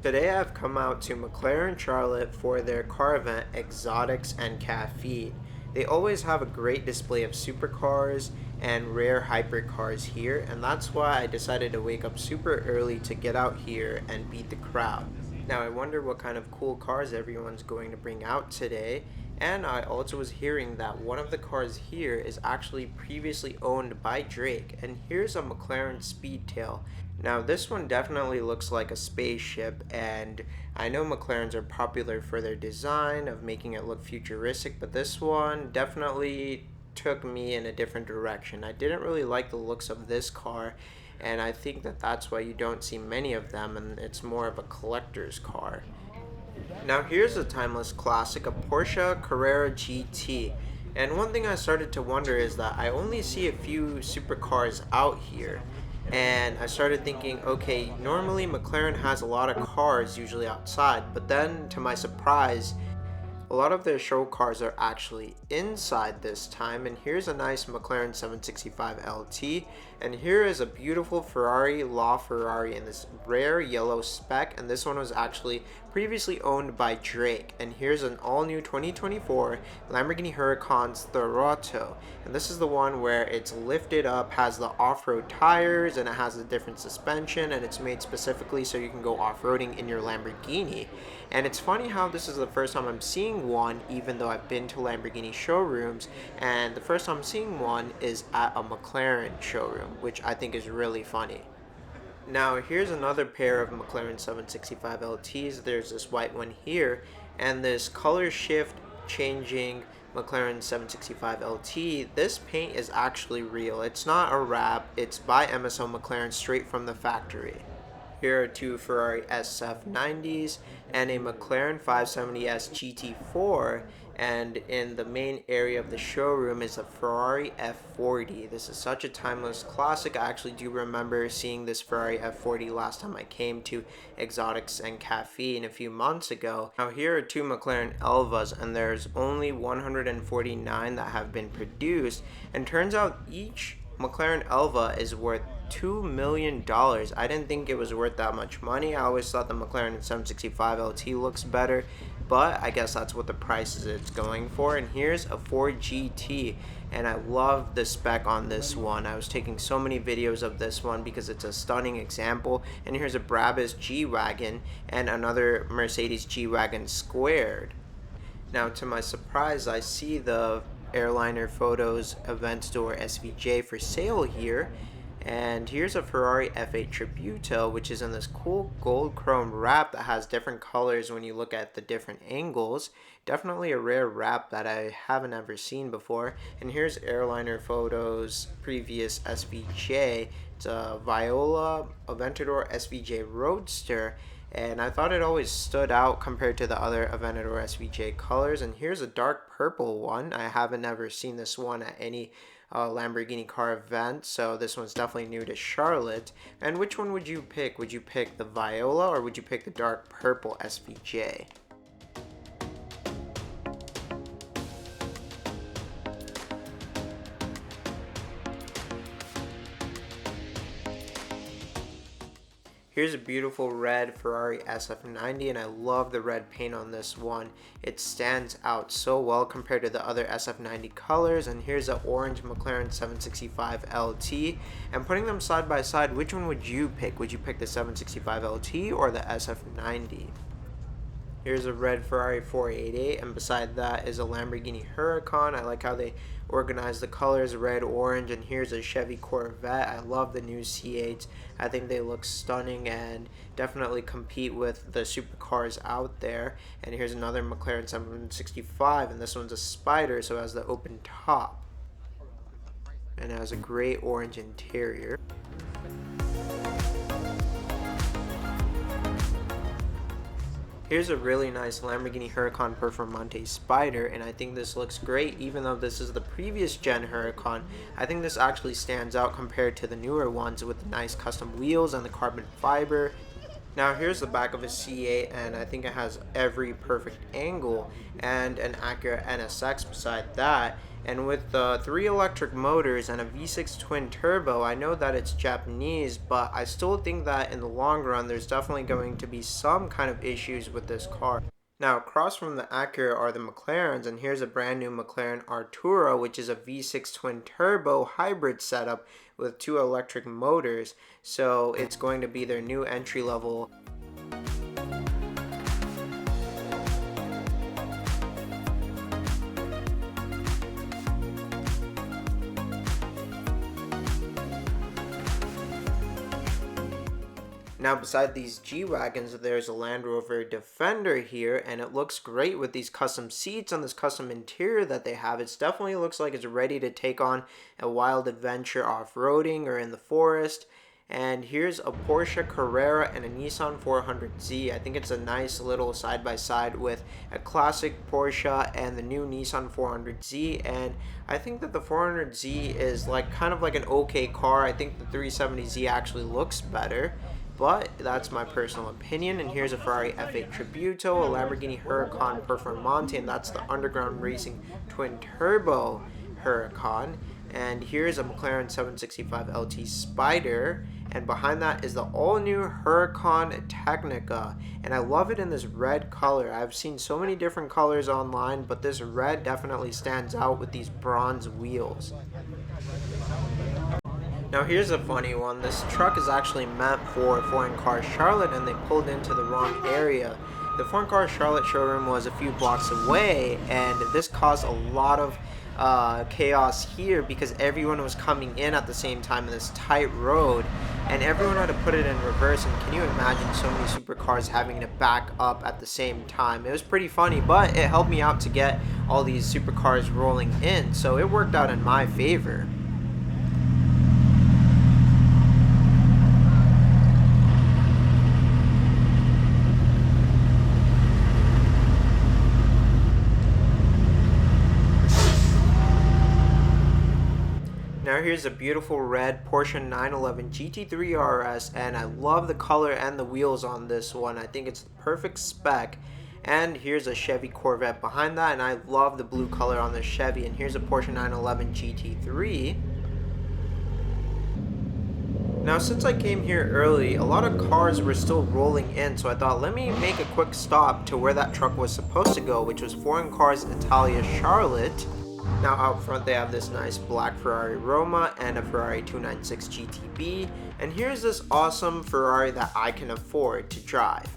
Today I've come out to McLaren Charlotte for their car event Exotics and Caffeine. They always have a great display of supercars and rare hypercars here, and that's why I decided to wake up super early to get out here and beat the crowd. Now I wonder what kind of cool cars everyone's going to bring out today, and I also was hearing that one of the cars here is actually previously owned by Drake, and here's a McLaren Speedtail. Now this one definitely looks like a spaceship, and I know McLarens are popular for their design of making it look futuristic, but this one definitely took me in a different direction. I didn't really like the looks of this car, and I think that that's why you don't see many of them, and it's more of a collector's car. Now here's a timeless classic, a Porsche Carrera GT. And one thing I started to wonder is that I only see a few supercars out here. And I started thinking, okay, normally McLaren has a lot of cars usually outside, but then to my surprise, a lot of their show cars are actually inside this time, and here's a nice McLaren 765 LT, and here is a beautiful Ferrari LaFerrari in this rare yellow spec, and this one was actually previously owned by Drake. And here's an all-new 2024 Lamborghini Huracan Sterrato, and this is the one where it's lifted up, has the off-road tires, and it has a different suspension, and it's made specifically so you can go off-roading in your Lamborghini. And it's funny how this is the first time I'm seeing one, even though I've been to Lamborghini showrooms, and the first time I'm seeing one is at a McLaren showroom, which I think is really funny. Now here's another pair of McLaren 765 LTs. There's this white one here, and this color shift changing McLaren 765 LT. This paint is actually real. It's not a wrap. It's by MSO McLaren straight from the factory. Here are two Ferrari SF90s and a McLaren 570S GT4, and in the main area of the showroom is a Ferrari F40. This is such a timeless classic. I actually do remember seeing this Ferrari F40 last time I came to Exotics and Caffeine a few months ago. Now here are two McLaren Elvas, and there's only 149 that have been produced, and turns out each McLaren Elva is worth $2 million. I didn't think it was worth that much money. I always thought the McLaren 765 LT looks better, but I guess that's what the prices it's going for. And here's a Ford GT, and I love the spec on this one. I was taking so many videos of this one because it's a stunning example. And here's a Brabus G-Wagon and another Mercedes G-Wagon squared. Now to my surprise, I see the Airliner Photos Event Store SVJ for sale here, and here's a Ferrari F8 Tributo, which is in this cool gold chrome wrap that has different colors when you look at the different angles. Definitely a rare wrap that I haven't ever seen before. And here's Airliner Photos previous SVJ. It's a Viola Aventador SVJ Roadster, and I thought it always stood out compared to the other Aventador SVJ colors. And here's a dark purple one. I haven't ever seen this one at any Lamborghini car event, so this one's definitely new to Charlotte. And which one would you pick? Would you pick the Viola or would you pick the dark purple SVJ? Here's a beautiful red Ferrari SF90, and I love the red paint on this one. It stands out so well compared to the other SF90 colors. And here's an orange McLaren 765 LT. And putting them side by side, which one would you pick? Would you pick the 765 LT or the SF90? Here's a red Ferrari 488, and beside that is a Lamborghini Huracan. I like how they organize the colors, red, orange, and here's a Chevy Corvette. I love the new C8s. I think they look stunning and definitely compete with the supercars out there. And here's another McLaren 765, and this one's a Spider, so it has the open top. And it has a great orange interior. Here's a really nice Lamborghini Huracan Performante Spider, and I think this looks great. Even though this is the previous gen Huracan, I think this actually stands out compared to the newer ones with the nice custom wheels and the carbon fiber. Now here's the back of a C8, and I think it has every perfect angle and an accurate NSX beside that. And with 3 electric motors and a V6 twin turbo, I know that it's Japanese, but I still think that in the long run, there's definitely going to be some kind of issues with this car. Now, across from the Acura are the McLarens, and here's a brand new McLaren Artura, which is a V6 twin turbo hybrid setup with 2 electric motors. So it's going to be their new entry level. Now, beside these G-Wagons, there's a Land Rover Defender here, and it looks great with these custom seats and this custom interior that they have. It definitely looks like it's ready to take on a wild adventure off-roading or in the forest. And here's a Porsche Carrera and a Nissan 400Z. I think it's a nice little side-by-side with a classic Porsche and the new Nissan 400Z. And I think that the 400Z is like kind of like an okay car. I think the 370Z actually looks better, but that's my personal opinion. And here's a Ferrari F8 Tributo, a Lamborghini Huracan Performante, and that's the underground racing twin turbo Huracan. And here's a McLaren 765 LT Spider, and behind that is the all-new Huracan Technica, and I love it in this red color. I've seen so many different colors online, but this red definitely stands out with these bronze wheels. Now here's a funny one. This truck is actually meant for Foreign Car Charlotte, and they pulled into the wrong area. The Foreign Car Charlotte showroom was a few blocks away, and this caused a lot of chaos here because everyone was coming in at the same time in this tight road, and everyone had to put it in reverse. And can you imagine so many supercars having to back up at the same time? It was pretty funny, but it helped me out to get all these supercars rolling in, so it worked out in my favor. Now here's a beautiful red Porsche 911 GT3 RS, and I love the color and the wheels on this one. I think it's the perfect spec. And here's a Chevy Corvette behind that, and I love the blue color on the Chevy. And here's a Porsche 911 GT3. Now, since I came here early, a lot of cars were still rolling in, so I thought, let me make a quick stop to where that truck was supposed to go, which was Foreign Cars Italia Charlotte. Now out front they have this nice black Ferrari Roma and a Ferrari 296 GTB, and here's this awesome Ferrari that I can afford to drive.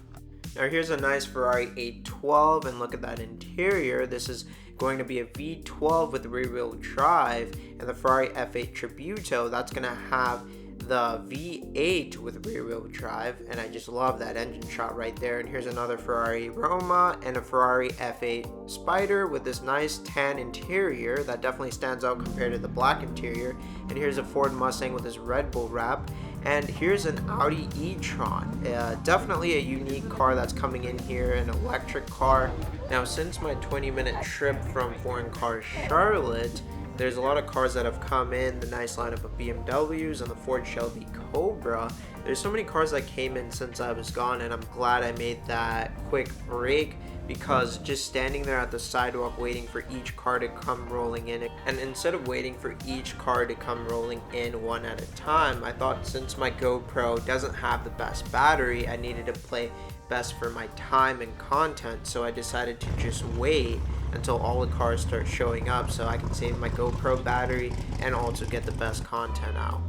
Now here's a nice Ferrari 812, and look at that interior. This is going to be a V12 with rear-wheel drive, and the Ferrari F8 Tributo, that's going to have the V8 with rear-wheel drive, and I just love that engine shot right there. And here's another Ferrari Roma and a Ferrari F8 Spider with this nice tan interior that definitely stands out compared to the black interior. And here's a Ford Mustang with this Red Bull wrap, and here's an Audi e-tron. Definitely a unique car that's coming in here, an electric car. Now, since my 20-minute trip from Foreign Car Charlotte, there's a lot of cars that have come in, the nice lineup of BMWs and the Ford Shelby Cobra. There's so many cars that came in since I was gone, and I'm glad I made that quick break, because just standing there at the sidewalk waiting for each car to come rolling in, and instead of waiting for each car to come rolling in one at a time, I thought since my GoPro doesn't have the best battery, I needed to play best for my time and content, so I decided to just wait until all the cars start showing up so I can save my GoPro battery and also get the best content out.